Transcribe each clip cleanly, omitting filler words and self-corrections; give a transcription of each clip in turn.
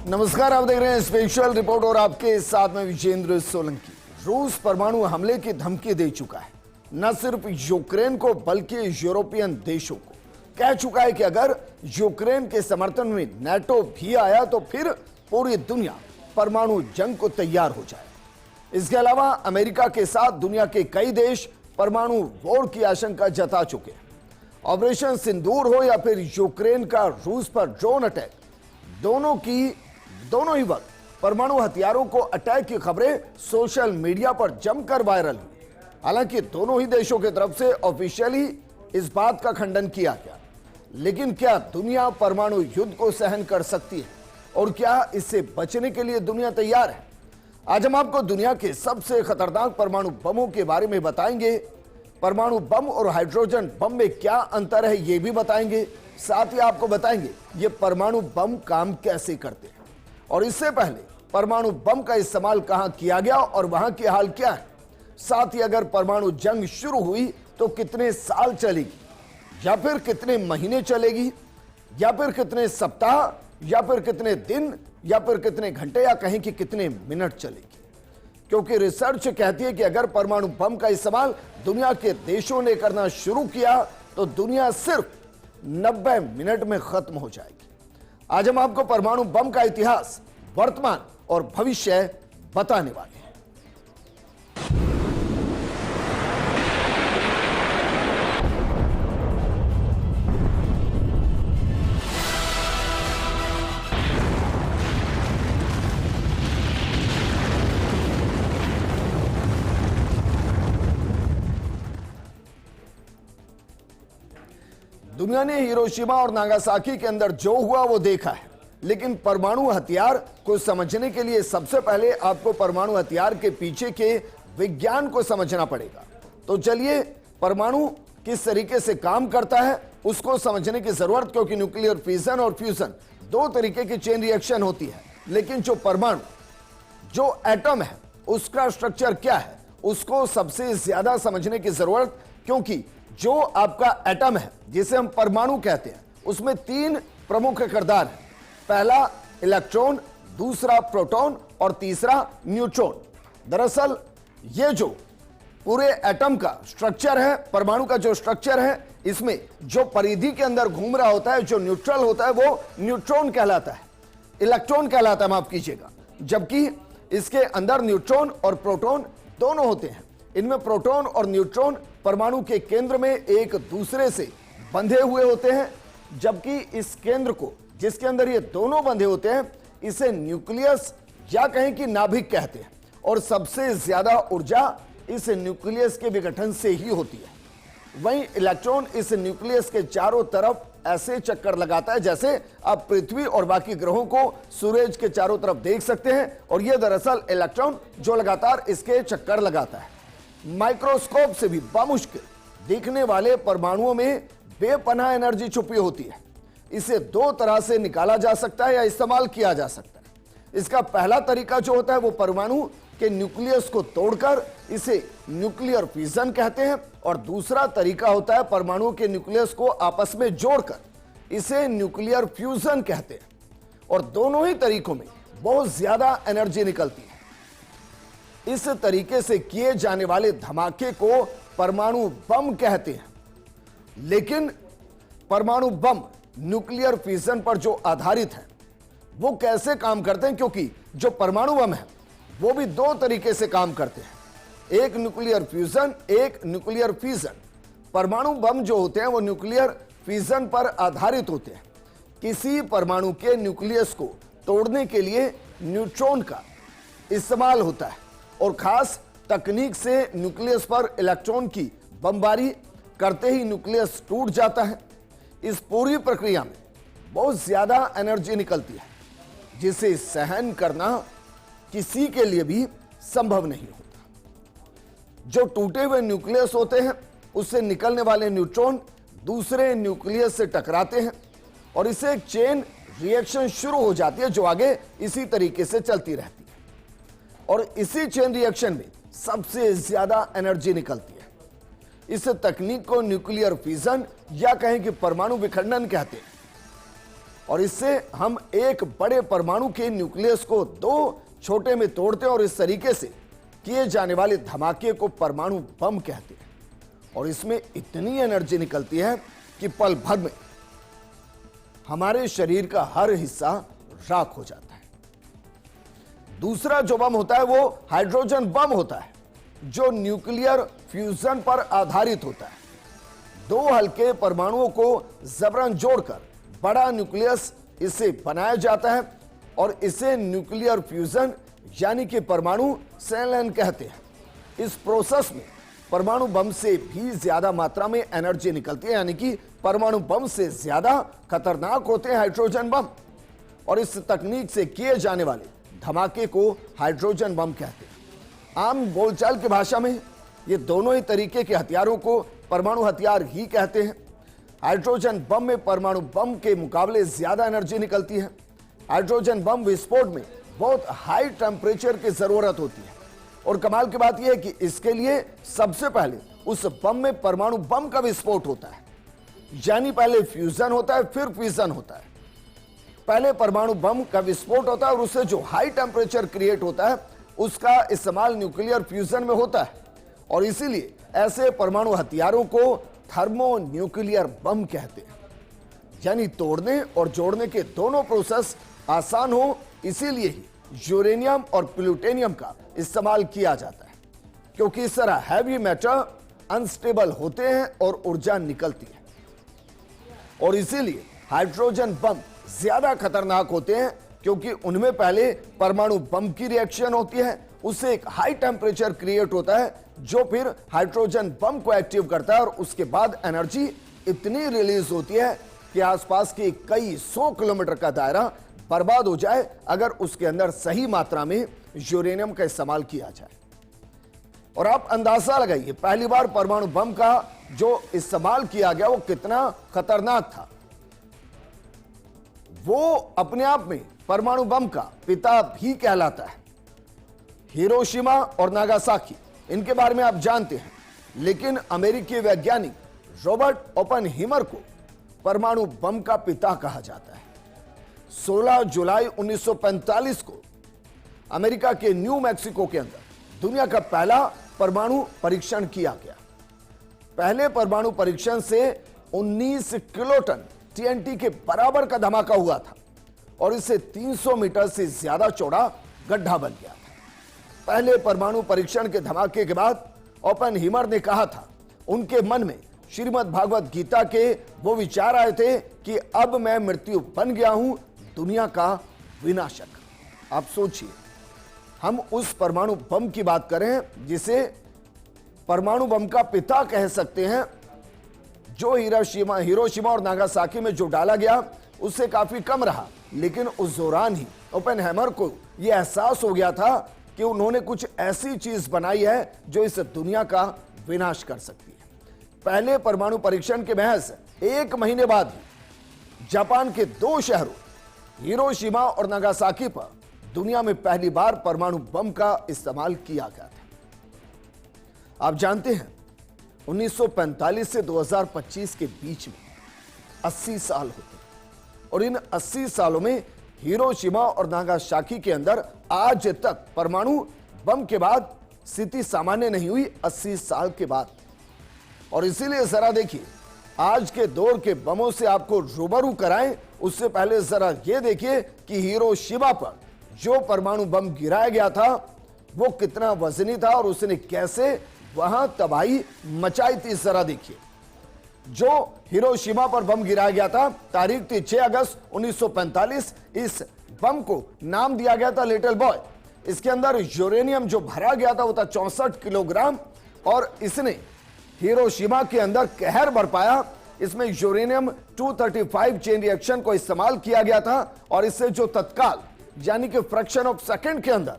नमस्कार, आप देख रहे हैं स्पेशल रिपोर्ट और आपके साथ में विजेंद्र सोलंकी। रूस परमाणु हमले की धमकी दे चुका है, न सिर्फ यूक्रेन को बल्कि यूरोपियन देशों को। कह चुका है कि अगर यूक्रेन के समर्थन में नाटो भी आया तो फिर पूरी दुनिया परमाणु जंग को तैयार हो जाए। इसके अलावा अमेरिका के साथ दुनिया के कई देश परमाणु वॉर की आशंका जता चुके हैं। ऑपरेशन सिंदूर हो या फिर यूक्रेन का रूस पर ड्रोन अटैक, दोनों ही वक्त परमाणु हथियारों को अटैक की खबरें सोशल मीडिया पर जमकर वायरल हुई। हालांकि दोनों ही देशों की तरफ से ऑफिशियली इस बात का खंडन किया गया, लेकिन क्या दुनिया परमाणु युद्ध को सहन कर सकती है और क्या इससे बचने के लिए दुनिया तैयार है? आज हम आपको दुनिया के सबसे खतरनाक परमाणु बमों के बारे में बताएंगे। परमाणु बम और हाइड्रोजन बम में क्या अंतर है ये भी बताएंगे। साथ ही आपको बताएंगे ये परमाणु बम काम कैसे करते हैं और इससे पहले परमाणु बम का इस्तेमाल कहां किया गया और वहां की हाल क्या है। साथ ही अगर परमाणु जंग शुरू हुई तो कितने साल चलेगी या फिर कितने महीने चलेगी या फिर कितने सप्ताह या फिर कितने दिन या फिर कितने घंटे या कहें कि कितने मिनट चलेगी। क्योंकि रिसर्च कहती है कि अगर परमाणु बम का इस्तेमाल दुनिया के देशों ने करना शुरू किया तो दुनिया सिर्फ 90 मिनट में खत्म हो जाएगी। आज हम आपको परमाणु बम का इतिहास, वर्तमान और भविष्य बताने वाले हैं। दुनिया ने हिरोशिमा और नागासाकी के अंदर जो हुआ वो देखा है, लेकिन परमाणु हथियार को समझने के लिए सबसे पहले आपको परमाणु हथियार के पीछे के विज्ञान को समझना पड़ेगा। तो चलिए, परमाणु किस तरीके से काम करता है उसको समझने की जरूरत, क्योंकि न्यूक्लियर फिजन और फ्यूजन दो तरीके की चेन रिएक्शन होती है। लेकिन जो परमाणु, जो एटम है, उसका स्ट्रक्चर क्या है उसको सबसे ज्यादा समझने की जरूरत, क्योंकि जो आपका एटम है जिसे हम परमाणु कहते हैं उसमें तीन प्रमुख किरदार हैं। पहला इलेक्ट्रॉन, दूसरा प्रोटॉन और तीसरा न्यूट्रॉन। दरअसल ये जो पूरे एटम का स्ट्रक्चर है, परमाणु का जो स्ट्रक्चर है, इसमें जो परिधि के अंदर घूम रहा होता है, जो न्यूट्रल होता है, वो न्यूट्रॉन कहलाता है, इलेक्ट्रॉन कहलाता है, माफ कीजिएगा। जबकि इसके अंदर न्यूट्रॉन और प्रोटॉन दोनों होते हैं। इनमें प्रोटॉन और न्यूट्रॉन परमाणु के केंद्र में एक दूसरे से बंधे हुए होते हैं, जबकि इस केंद्र को, जिसके अंदर ये दोनों बंधे होते हैं, इसे न्यूक्लियस या कहें कि नाभिक कहते हैं। और सबसे ज्यादा ऊर्जा इस न्यूक्लियस के विघटन से ही होती है। वहीं इलेक्ट्रॉन इस न्यूक्लियस के चारों तरफ ऐसे चक्कर लगाता है जैसे आप पृथ्वी और बाकी ग्रहों को सूरज के चारों तरफ देख सकते हैं। और यह दरअसल इलेक्ट्रॉन जो लगातार इसके चक्कर लगाता है। माइक्रोस्कोप से भी बामुश्किल दिखने वाले परमाणुओं में बेपनाह एनर्जी छुपी होती है। इसे दो तरह से निकाला जा सकता है या इस्तेमाल किया जा सकता है। इसका पहला तरीका जो होता है वो परमाणु के न्यूक्लियस को तोड़कर, इसे न्यूक्लियर फिजन कहते हैं। और दूसरा तरीका होता है परमाणु के न्यूक्लियस को आपस में जोड़कर, इसे न्यूक्लियर फ्यूजन कहते हैं। और दोनों ही तरीकों में बहुत ज्यादा एनर्जी निकलती है। इस तरीके से किए जाने वाले धमाके को परमाणु बम कहते हैं। लेकिन परमाणु बम न्यूक्लियर फिजन पर जो आधारित है वो कैसे काम करते हैं, क्योंकि जो परमाणु बम है वो भी दो तरीके से काम करते हैं, एक न्यूक्लियर फ्यूजन, एक न्यूक्लियर फिजन। परमाणु बम जो होते हैं वो न्यूक्लियर फिजन पर आधारित होते हैं। किसी परमाणु के न्यूक्लियस को तोड़ने के लिए न्यूट्रॉन का इस्तेमाल होता है और खास तकनीक से न्यूक्लियस पर इलेक्ट्रॉन की बमबारी करते ही न्यूक्लियस टूट जाता है। इस पूरी प्रक्रिया में बहुत ज्यादा एनर्जी निकलती है, जिसे सहन करना किसी के लिए भी संभव नहीं होता। जो टूटे हुए न्यूक्लियस होते हैं उससे निकलने वाले न्यूट्रॉन दूसरे न्यूक्लियस से टकराते हैं और इससे एक चेन रिएक्शन शुरू हो जाती है जो आगे इसी तरीके से चलती रहती है। और इसी चेन रिएक्शन में सबसे ज्यादा एनर्जी निकलती है। इस तकनीक को न्यूक्लियर फिजन या कहें कि परमाणु विखंडन कहते हैं। और इससे हम एक बड़े परमाणु के न्यूक्लियस को दो छोटे में तोड़ते हैं और इस तरीके से किए जाने वाले धमाके को परमाणु बम कहते हैं। और इसमें इतनी एनर्जी निकलती है कि पल भर में हमारे शरीर का हर हिस्सा राख हो जाता है। दूसरा जो बम होता है वो हाइड्रोजन बम होता है, जो न्यूक्लियर फ्यूजन पर आधारित होता है। दो हल्के परमाणुओं को जबरन जोड़कर बड़ा न्यूक्लियस इसे बनाया जाता है और इसे न्यूक्लियर फ्यूजन यानी कि परमाणु संलयन कहते हैं। इस प्रोसेस में परमाणु बम से भी ज्यादा मात्रा में एनर्जी निकलती है, यानी कि परमाणु बम से ज्यादा खतरनाक होते हैं हाइड्रोजन बम। और इस तकनीक से किए जाने वाले धमाके को हाइड्रोजन बम कहते हैं। आम बोलचाल की भाषा में ये दोनों ही तरीके के हथियारों को परमाणु हथियार ही कहते हैं। हाइड्रोजन बम में परमाणु बम के मुकाबले ज्यादा एनर्जी निकलती है। हाइड्रोजन बम विस्फोट में बहुत हाई टेम्परेचर की जरूरत होती है और कमाल की बात यह है कि इसके लिए सबसे पहले उस बम में परमाणु बम का विस्फोट होता है, यानी पहले फ्यूजन होता है फिर फिजन होता है। पहले परमाणु बम का विस्फोट होता है और उससे जो हाई टेम्परेचर क्रिएट होता है उसका इस्तेमाल न्यूक्लियर फ्यूजन में होता है। और इसीलिए ऐसे परमाणु हथियारों को थर्मो न्यूक्लियर बम कहते हैं, यानी तोड़ने और जोड़ने के दोनों प्रोसेस आसान हो, इसीलिए ही यूरेनियम और प्लूटोनियम का इस्तेमाल किया जाता है, क्योंकि इस तरह हैवी मैटर अनस्टेबल होते हैं और ऊर्जा निकलती है। और इसीलिए हाइड्रोजन बम ज्यादा खतरनाक होते हैं, क्योंकि उनमें पहले परमाणु बम की रिएक्शन होती है, उससे एक हाई टेम्परेचर क्रिएट होता है जो फिर हाइड्रोजन बम को एक्टिव करता है और उसके बाद एनर्जी इतनी रिलीज होती है कि आसपास के कई 100 किलोमीटर का दायरा बर्बाद हो जाए अगर उसके अंदर सही मात्रा में यूरेनियम का इस्तेमाल किया जाए। और आप अंदाजा लगाइए पहली बार परमाणु बम का जो इस्तेमाल किया गया वो कितना खतरनाक था। वो अपने आप में परमाणु बम का पिता भी कहलाता है। हिरोशिमा और नागासाकी, इनके बारे में आप जानते हैं, लेकिन अमेरिकी वैज्ञानिक रॉबर्ट ओपेनहाइमर को परमाणु बम का पिता कहा जाता है। 16 जुलाई 1945 को अमेरिका के न्यू मैक्सिको के अंदर दुनिया का पहला परमाणु परीक्षण किया गया। पहले परमाणु परीक्षण से 19 किलोटन टीएनटी के बराबर का धमाका हुआ था और इससे 300 मीटर से ज्यादा चौड़ा गड्ढा बन गया था। पहले परमाणु परीक्षण के धमाके के बाद ओपेनहाइमर ने कहा था उनके मन में श्रीमद् भागवत गीता के वो विचार आए थे कि अब मैं मृत्यु बन गया हूं, दुनिया का विनाशक। आप सोचिए, हम उस परमाणु बम की बात करें जिसे परमाणु बम का पिता कह सकते हैं, जो हिरोशिमा और नागासाकी में जो डाला गया उससे काफी कम रहा, लेकिन उस दौरान ही ओपेनहाइमर को यह एहसास हो गया था कि उन्होंने कुछ ऐसी चीज बनाई है जो इस दुनिया का विनाश कर सकती है। पहले परमाणु परीक्षण के महज 1 महीने बाद ही जापान के 2 शहरों हिरोशिमा और नागासाकी पर दुनिया में पहली बार परमाणु बम का इस्तेमाल किया गया था। आप जानते हैं 1945 से 2025 के बीच में 80 साल होते हैं और इन 80 सालों में हिरोशिमा और नागासाकी के अंदर आज तक परमाणु बम के बाद स्थिति सामान्य नहीं हुई 80 साल के बाद। और इसीलिए जरा देखिए, आज के दौर के बमों से आपको रूबरू कराएं उससे पहले जरा यह देखिए कि हिरोशिमा पर जो परमाणु बम गिराया गया था वो कितना वजनी था और उसने कैसे वहां तबाही मचाई थी। जरा देखिए, जो हिरोशिमा पर बम गिराया गया था तारीख थी 6 अगस्त 1945। इस बम को नाम दिया गया था लिटिल बॉय। इसके अंदर यूरेनियम जो भरा गया था वो था 64 किलोग्राम और इसने हिरोशिमा के अंदर कहर बरपाया। इसमें यूरेनियम 235 चेन रिएक्शन को इस्तेमाल किया गया था और इससे जो तत्काल यानी कि फ्रैक्शन ऑफ सेकंड के अंदर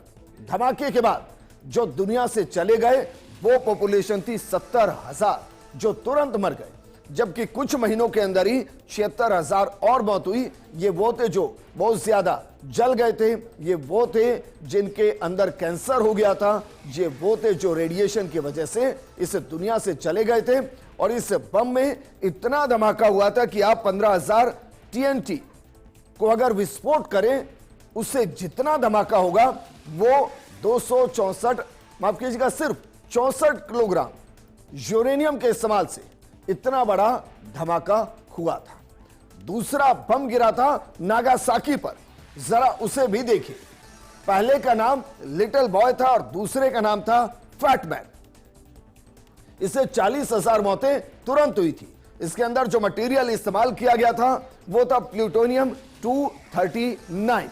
धमाके के बाद जो दुनिया से चले गए वो पॉपुलेशन थी 70,000 जो तुरंत मर गए, जबकि कुछ महीनों के अंदर ही 76,000 और मौत हुई। ये वो थे जो बहुत ज्यादा जल गए थे, ये वो थे जिनके अंदर कैंसर हो गया था, ये वो थे जो रेडिएशन की वजह से इस दुनिया से चले गए थे। और इस बम में इतना धमाका हुआ था कि आप 15,000 टीएनटी को अगर विस्फोट करें, उससे जितना धमाका होगा वो 264, माफ कीजिएगा, सिर्फ 64 किलोग्राम यूरेनियम के इस्तेमाल से इतना बड़ा धमाका हुआ था। दूसरा बम गिरा था नागासाकी पर, जरा उसे भी देखिए। पहले का नाम लिटिल बॉय था और दूसरे का नाम था फैटमैन। इससे 40,000 मौतें तुरंत हुई थी। इसके अंदर जो मटेरियल इस्तेमाल किया गया था वो था प्लूटोनियम 239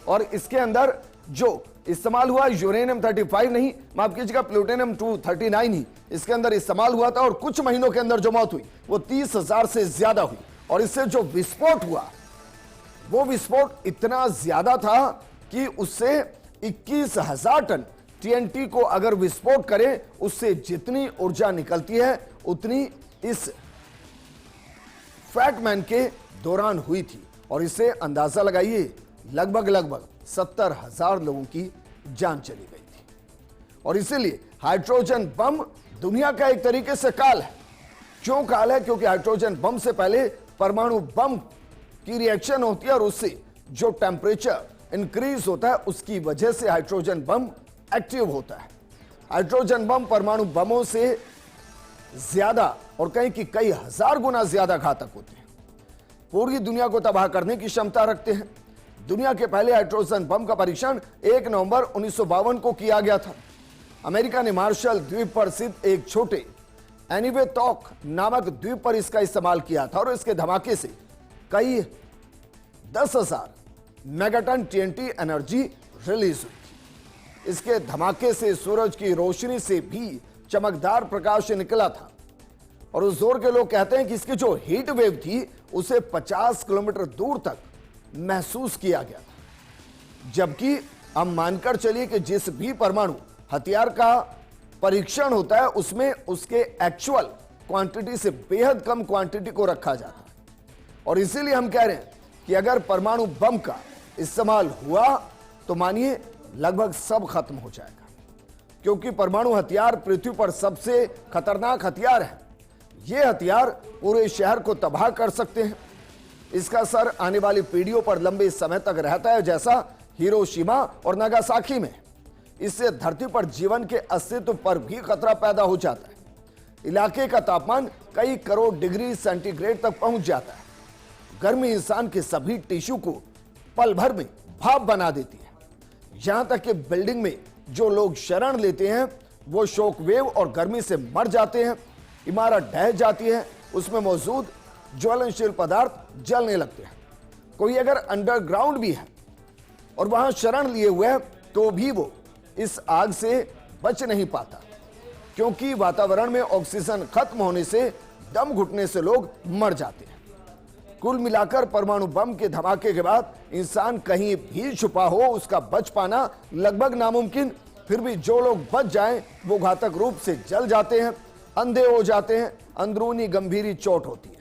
और इसके अंदर जो इस्तेमाल हुआ यूरेनियम 35 नहीं, माफ कीजिएगा, प्लूटोनियम 239 ही इसके अंदर इस्तेमाल हुआ था। और कुछ महीनों के अंदर जो मौत हुई वो 30,000 से ज्यादा हुई। और इससे जो विस्फोट हुआ वो विस्फोट इतना ज्यादा था कि उससे 21,000 टन टीएनटी को अगर विस्फोट करें, उससे जितनी ऊर्जा निकलती है उतनी इस फैटमैन के दौरान हुई थी। और इससे अंदाजा लगाइए, लगभग 70,000 लोगों की जान चली गई थी। और इसीलिए हाइड्रोजन बम दुनिया का एक तरीके से काल है। क्यों काल है? क्योंकि हाइड्रोजन बम से पहले परमाणु बम की रिएक्शन होती है और उससे जो टेम्परेचर इंक्रीज होता है उसकी वजह से हाइड्रोजन बम एक्टिव होता है। हाइड्रोजन बम परमाणु बमों से ज्यादा और कहीं की कई हजार गुना ज्यादा घातक होते हैं। पूरी दुनिया को तबाह करने की क्षमता रखते हैं। दुनिया के पहले हाइड्रोजन बम का परीक्षण 1 नवंबर 1952 को किया गया था। अमेरिका ने मार्शल द्वीप पर स्थित एक छोटे एनिवेतॉक नामक द्वीप पर इसका इस्तेमाल किया था और इसके धमाके से कई 10,000 मेगाटन टीएनटी एनर्जी रिलीज हुई थी। इसके धमाके से सूरज की रोशनी से भी चमकदार प्रकाश निकला था और उस जोर के लोग कहते हैं कि इसकी जो हीट वेव थी उसे 50 किलोमीटर दूर तक महसूस किया गया था। जबकि हम मानकर चलिए कि जिस भी परमाणु हथियार का परीक्षण होता है उसमें उसके एक्चुअल क्वांटिटी से बेहद कम क्वांटिटी को रखा जाता है। और इसीलिए हम कह रहे हैं कि अगर परमाणु बम का इस्तेमाल हुआ तो मानिए लगभग सब खत्म हो जाएगा, क्योंकि परमाणु हथियार पृथ्वी पर सबसे खतरनाक हथियार है। यह हथियार पूरे शहर को तबाह कर सकते हैं। इसका असर आने वाली पीढ़ियों पर लंबे समय तक रहता है, जैसा हिरोशिमा और नागासाकी में। इससे धरती पर जीवन के अस्तित्व पर भी खतरा पैदा हो जाता है। इलाके का तापमान कई करोड़ डिग्री सेंटीग्रेड तक पहुंच जाता है। गर्मी इंसान के सभी टिश्यू को पल भर में भाप बना देती है। यहां तक कि बिल्डिंग में जो लोग शरण लेते हैं वो शॉक वेव और गर्मी से मर जाते हैं। इमारत ढह जाती है, उसमें मौजूद ज्वलनशील पदार्थ जलने लगते हैं। कोई अगर अंडरग्राउंड भी है और वहां शरण लिए हुए है तो भी वो इस आग से बच नहीं पाता, क्योंकि वातावरण में ऑक्सीजन खत्म होने से दम घुटने से लोग मर जाते हैं। कुल मिलाकर परमाणु बम के धमाके के बाद इंसान कहीं भी छुपा हो उसका बच पाना लगभग नामुमकिन। फिर भी जो लोग बच जाएं वो घातक रूप से जल जाते हैं, अंधे हो जाते हैं, अंदरूनी गंभीर चोट होती है।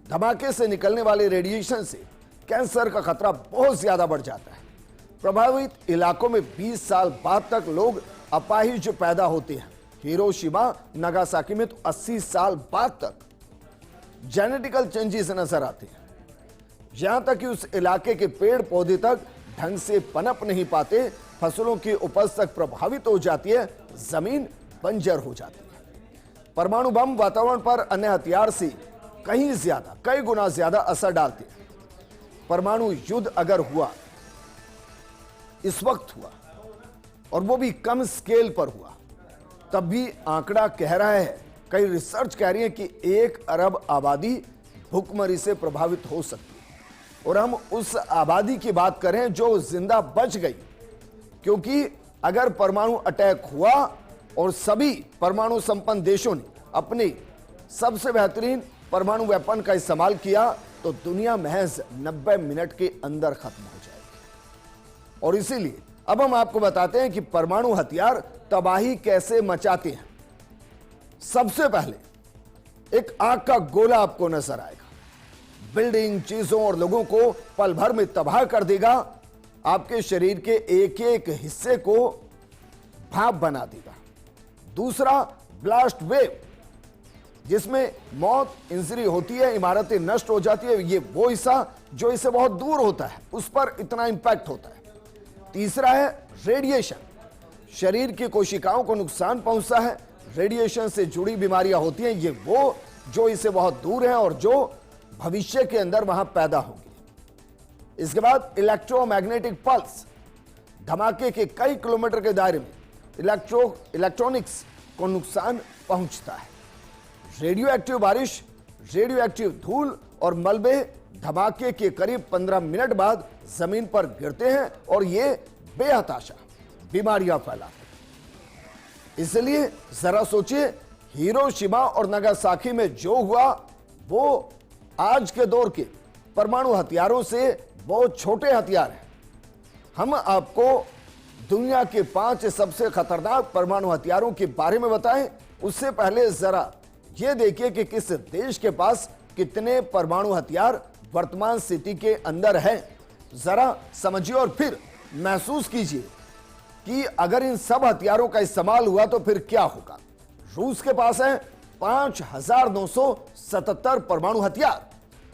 धमाके से निकलने वाले रेडिएशन से कैंसर का खतरा बहुत ज्यादा बढ़ जाता है। प्रभावित इलाकों में 20 साल बाद तक लोग अपाहिज पैदा होते हैं। हिरोशिमा नागासाकी में तो 80 साल बाद तक जेनेटिकल चेंजेस नजर आते हैं। यहां तक कि उस इलाके के पेड़ पौधे तक ढंग से पनप नहीं पाते, फसलों की उपज तक प्रभावित हो जाती है, जमीन बंजर हो जाती है। परमाणु बम वातावरण पर अन्य हथियार से कहीं ज्यादा, कई गुना ज्यादा असर डालते हैं। परमाणु युद्ध अगर हुआ, इस वक्त हुआ और वो भी कम स्केल पर हुआ, तब भी आंकड़ा कह रहा है, कई रिसर्च कह रही है कि 1 अरब आबादी भूखमरी से प्रभावित हो सकती है। और हम उस आबादी की बात करें जो जिंदा बच गई, क्योंकि अगर परमाणु अटैक हुआ और सभी परमाणु संपन्न देशों ने अपने सबसे बेहतरीन परमाणु वेपन का इस्तेमाल किया तो दुनिया महज 90 मिनट के अंदर खत्म हो जाएगी। और इसीलिए अब हम आपको बताते हैं कि परमाणु हथियार तबाही कैसे मचाते हैं। सबसे पहले एक आग का गोला आपको नजर आएगा, बिल्डिंग, चीजों और लोगों को पल भर में तबाह कर देगा। आपके शरीर के एक एक हिस्से को भाप बना देगा। दूसरा, ब्लास्ट वेव, जिसमें मौत, इंजरी होती है, इमारतें नष्ट हो जाती है, ये वो हिस्सा जो इससे बहुत दूर होता है उस पर इतना इंपैक्ट होता है। तीसरा है रेडिएशन, शरीर की कोशिकाओं को नुकसान पहुंचता है, रेडिएशन से जुड़ी बीमारियां होती हैं, ये वो जो इससे बहुत दूर है और जो भविष्य के अंदर वहां पैदा होगी। इसके बाद इलेक्ट्रोमैग्नेटिक पल्स, धमाके के कई किलोमीटर के दायरे में इलेक्ट्रॉनिक्स को नुकसान पहुंचता है। रेडियो एक्टिव बारिश, रेडियो एक्टिव धूल और मलबे धमाके के करीब 15 मिनट बाद जमीन पर गिरते हैं और ये बेहताशा बीमारियां फैलाते हैं। इसलिए जरा सोचिए, हिरोशिमा और नागासाकी में जो हुआ वो आज के दौर के परमाणु हथियारों से बहुत छोटे हथियार हैं। हम आपको दुनिया के 5 सबसे खतरनाक परमाणु हथियारों के बारे में बताएं, उससे पहले जरा यह देखिए कि किस देश के पास कितने परमाणु हथियार वर्तमान स्थिति के अंदर हैं। जरा समझिए और फिर महसूस कीजिए कि अगर इन सब हथियारों का इस्तेमाल हुआ तो फिर क्या होगा। रूस के पास है 5,977 परमाणु हथियार,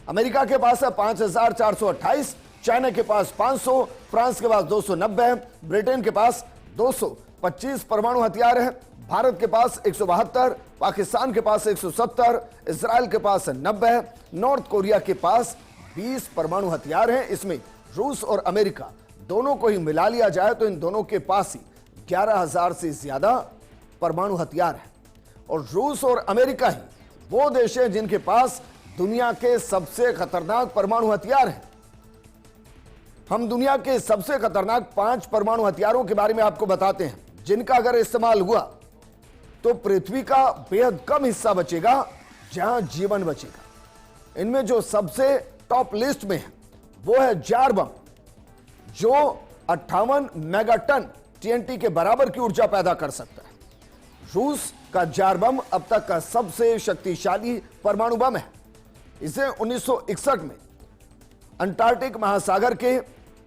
अमेरिका के पास है 5,428, चाइना के पास 500, फ्रांस के पास 290, ब्रिटेन के पास 225 परमाणु हथियार है, भारत के पास 172, पाकिस्तान के पास 170, इजराइल के पास 90, नॉर्थ कोरिया के पास 20 परमाणु हथियार हैं। इसमें रूस और अमेरिका दोनों को ही मिला लिया जाए तो इन दोनों के पास ही 11,000 से ज्यादा परमाणु हथियार हैं। और रूस और अमेरिका ही वो देश हैं जिनके पास दुनिया के सबसे खतरनाक परमाणु हथियार हैं। हम दुनिया के सबसे खतरनाक 5 परमाणु हथियारों के बारे में आपको बताते हैं, जिनका अगर इस्तेमाल हुआ तो पृथ्वी का बेहद कम हिस्सा बचेगा जहां जीवन बचेगा। इनमें जो सबसे टॉप लिस्ट में है वो है जार बम, जो 58 मेगाटन टीएनटी के बराबर की ऊर्जा पैदा कर सकता है। रूस का जार बम अब तक का सबसे शक्तिशाली परमाणु बम है। इसे 1961 में अंटार्कटिक महासागर के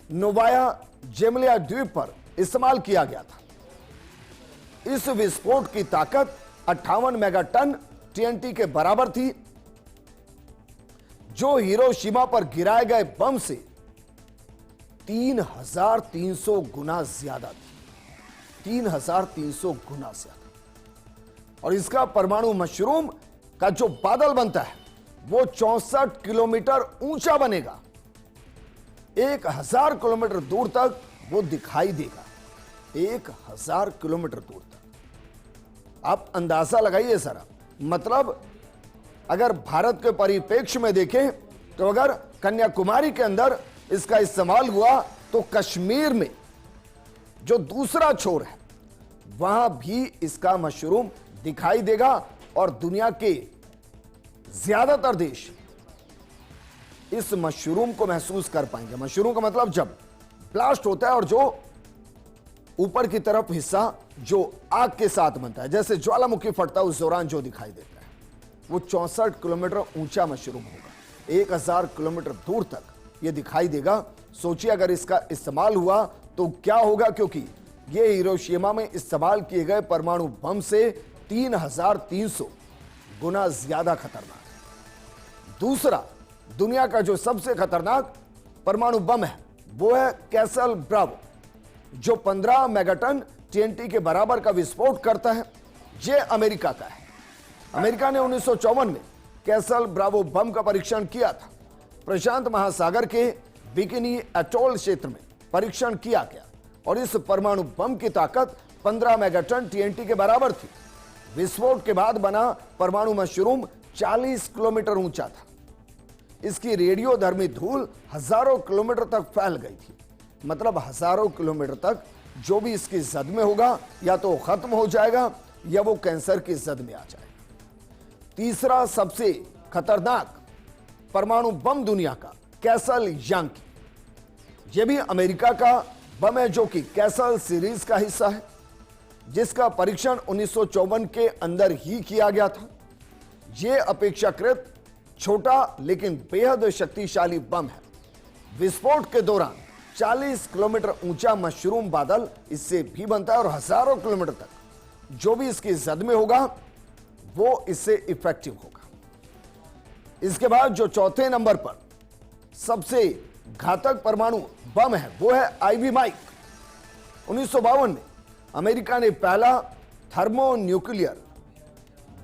नोवाया जेमलिया द्वीप पर इस्तेमाल किया गया था। इस विस्फोट की ताकत 58 मेगाटन टीएनटी के बराबर थी, जो हिरोशिमा पर गिराए गए बम से 3,300 गुना ज्यादा थी। 3,300 गुना ज्यादा। और इसका परमाणु मशरूम का जो बादल बनता है वो 64 किलोमीटर ऊंचा बनेगा। 1,000 किलोमीटर दूर तक वो दिखाई देगा। 1,000 किलोमीटर दूर तक। आप अंदाजा लगाइए जरा, मतलब अगर भारत के परिप्रेक्ष्य में देखें तो अगर कन्याकुमारी के अंदर इसका इस्तेमाल हुआ तो कश्मीर में जो दूसरा छोर है वहां भी इसका मशरूम दिखाई देगा और दुनिया के ज्यादातर देश इस मशरूम को महसूस कर पाएंगे। मशरूम का मतलब जब ब्लास्ट होता है और जो ऊपर की तरफ हिस्सा जो आग के साथ बनता है, जैसे ज्वालामुखी फटता है उस दौरान जो दिखाई देता है, वो 64 किलोमीटर ऊंचा मशरूम होगा। 1,000 किलोमीटर दूर तक ये दिखाई देगा। सोचिए अगर इसका इस्तेमाल हुआ तो क्या होगा, क्योंकि ये हिरोशिमा में इस्तेमाल किए गए परमाणु बम से 3,300 गुना ज्यादा खतरनाक है। दूसरा दुनिया का जो सबसे खतरनाक परमाणु बम है वो है कैसल ब्रावो, जो 15 मेगाटन टीएनटी के बराबर का विस्फोट करता है। ये अमेरिका का है। अमेरिका ने 1954 में कैसल ब्रावो बम का परीक्षण किया था। प्रशांत महासागर के बिकिनी एटोल क्षेत्र में परीक्षण किया गया और इस परमाणु बम की ताकत 15 मेगाटन टीएनटी के बराबर थी। विस्फोट के बाद बना परमाणु मशरूम 40 किलोमीटर ऊंचा था। इसकी रेडियोधर्मी धूल हजारों किलोमीटर तक फैल गई थी। मतलब हजारों किलोमीटर तक जो भी इसकी जद में होगा या तो खत्म हो जाएगा या वो कैंसर की जद में आ जाएगा। तीसरा सबसे खतरनाक परमाणु बम दुनिया का कैसल यांकी, यह भी अमेरिका का बम है जो कि कैसल सीरीज का हिस्सा है, जिसका परीक्षण 1954 के अंदर ही किया गया था। यह अपेक्षाकृत छोटा लेकिन बेहद शक्तिशाली बम है। विस्फोट के दौरान 40 किलोमीटर ऊंचा मशरूम बादल इससे भी बनता है और हजारों किलोमीटर तक जो भी इसकी जद में होगा वो इससे इफेक्टिव होगा। इसके बाद जो चौथे नंबर पर सबसे घातक परमाणु बम है वो है आईवी माइक। 1952 में अमेरिका ने पहला थर्मोन्यूक्लियर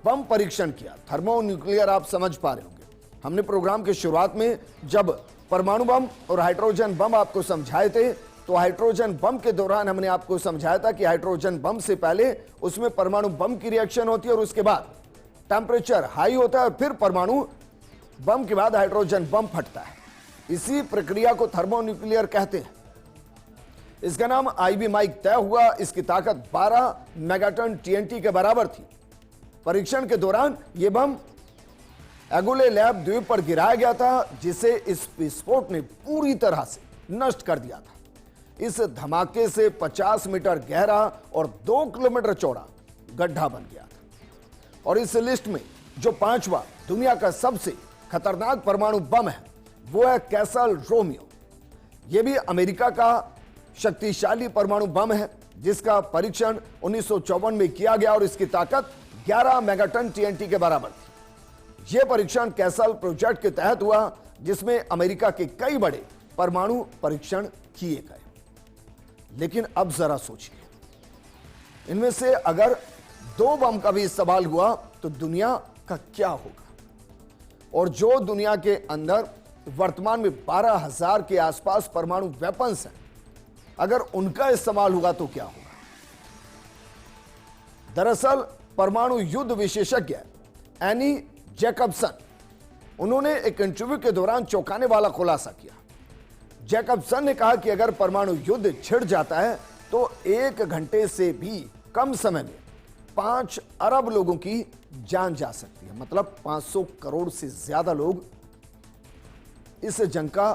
बम परीक्षण किया। थर्मोन्यूक्लियर आप समझ पा रहे होंगे। हमने प्रोग्राम के शुरुआत में जब परमाणु बम और हाइड्रोजन बम आपको समझाए थे, तो हाइड्रोजन बम के दौरान हमने आपको समझाया था कि हाइड्रोजन बम से पहले उसमें परमाणु बम की रिएक्शन होती है और उसके बाद टेम्परेचर हाई होता है और फिर परमाणु बम के बाद हाइड्रोजन बम फटता है। इसी प्रक्रिया को थर्मोन्यूक्लियर कहते हैं। इसका नाम आईवी माइक तय हुआ। इसकी ताकत 12 मेगाटन टीएनटी के बराबर थी। परीक्षण के दौरान यह बम एगोले लैब द्वीप पर गिराया गया था, जिसे इस विस्फोट ने पूरी तरह से नष्ट कर दिया था। इस धमाके से 50 मीटर गहरा और 2 किलोमीटर चौड़ा गड्ढा बन गया था। और इस लिस्ट में जो 5वां दुनिया का सबसे खतरनाक परमाणु बम है वो है कैसल रोमियो। यह भी अमेरिका का शक्तिशाली परमाणु बम है, जिसका परीक्षण 1954 में किया गया और इसकी ताकत 11 मेगाटन टीएनटी के बराबर थी। यह परीक्षण कैसल प्रोजेक्ट के तहत हुआ, जिसमें अमेरिका के कई बड़े परमाणु परीक्षण किए गए। लेकिन अब जरा सोचिए, इनमें से अगर 2 बम का भी इस्तेमाल हुआ तो दुनिया का क्या होगा? और जो दुनिया के अंदर वर्तमान में 12,000 के आसपास परमाणु वेपन्स हैं, अगर उनका इस्तेमाल हुआ तो क्या होगा? दरअसल परमाणु युद्ध विशेषज्ञ एनी जैकबसन, उन्होंने एक इंटरव्यू के दौरान चौंकाने वाला खुलासा किया। जैकबसन ने कहा कि अगर परमाणु युद्ध छिड़ जाता है तो 1 घंटे से भी कम समय में 5 अरब लोगों की जान जा सकती है। मतलब 500 करोड़ से ज्यादा लोग इस जंग का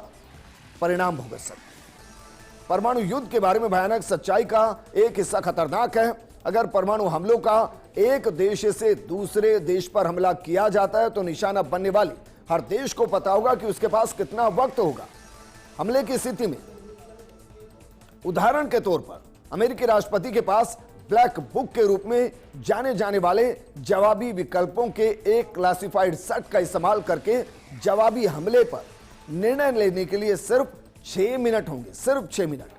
परिणाम भुगत सकते हैं। परमाणु युद्ध के बारे में भयानक सच्चाई का एक हिस्सा खतरनाक है। अगर परमाणु हमलों का एक देश से दूसरे देश पर हमला किया जाता है तो निशाना बनने वाली हर देश को पता होगा कि उसके पास कितना वक्त होगा हमले की स्थिति में। उदाहरण के तौर पर अमेरिकी राष्ट्रपति के पास ब्लैक बुक के रूप में जाने जाने वाले जवाबी विकल्पों के एक क्लासिफाइड सेट का इस्तेमाल करके जवाबी हमले पर निर्णय लेने के लिए सिर्फ 6 मिनट होंगे, सिर्फ 6 मिनट।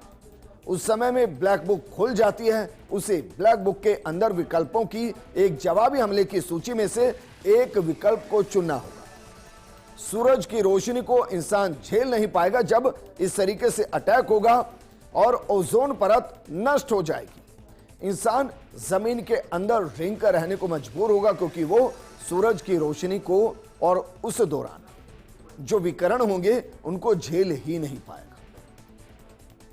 उस समय में ब्लैक बुक खुल जाती है। उसे ब्लैक बुक के अंदर विकल्पों की एक जवाबी हमले की सूची में से एक विकल्प को चुनना होगा। सूरज की रोशनी को इंसान झेल नहीं पाएगा जब इस तरीके से अटैक होगा और ओजोन परत नष्ट हो जाएगी। इंसान जमीन के अंदर रेंग कर रहने को मजबूर होगा, क्योंकि वो सूरज की रोशनी को और उस दौरान जो विकिरण होंगे उनको झेल ही नहीं पाएगा।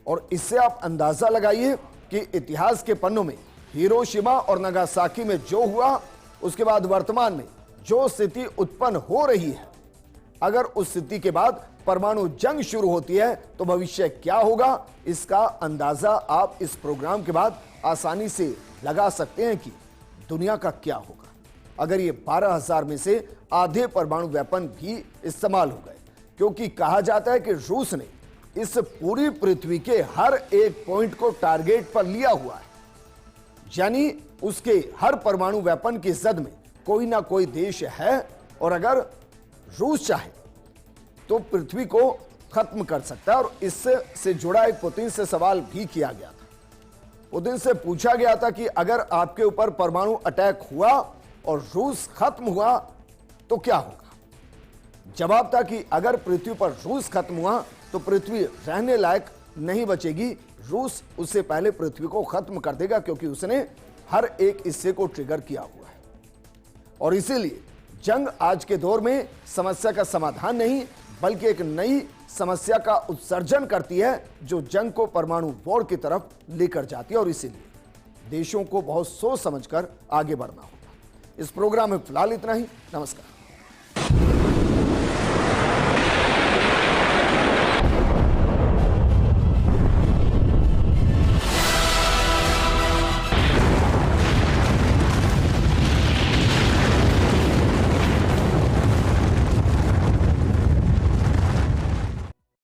और इससे आप अंदाजा लगाइए कि इतिहास के पन्नों में हिरोशिमा और नागासाकी में जो हुआ, उसके बाद वर्तमान में जो स्थिति उत्पन्न हो रही है, अगर उस स्थिति के बाद परमाणु जंग शुरू होती है तो भविष्य क्या होगा, इसका अंदाजा आप इस प्रोग्राम के बाद आसानी से लगा सकते हैं कि दुनिया का क्या होगा अगर ये 12,000 में से आधे परमाणु वेपन भी इस्तेमाल हो गए। क्योंकि कहा जाता है कि रूस ने इस पूरी पृथ्वी के हर एक पॉइंट को टारगेट पर लिया हुआ है, यानी उसके हर परमाणु वेपन की जद में कोई ना कोई देश है, और अगर रूस चाहे तो पृथ्वी को खत्म कर सकता है। और इससे जुड़ा एक पुतिन से सवाल भी किया गया था। पुतिन से पूछा गया था कि अगर आपके ऊपर परमाणु अटैक हुआ और रूस खत्म हुआ तो क्या होगा? जवाब था कि अगर पृथ्वी पर रूस खत्म हुआ तो पृथ्वी रहने लायक नहीं बचेगी। रूस उससे पहले पृथ्वी को खत्म कर देगा, क्योंकि उसने हर एक हिस्से को ट्रिगर किया हुआ है। और इसीलिए जंग आज के दौर में समस्या का समाधान नहीं, बल्कि एक नई समस्या का उत्सर्जन करती है, जो जंग को परमाणु वॉर की तरफ लेकर जाती है। और इसीलिए देशों को बहुत सोच समझकर आगे बढ़ना होगा। इस प्रोग्राम में फिलहाल इतना ही। नमस्कार।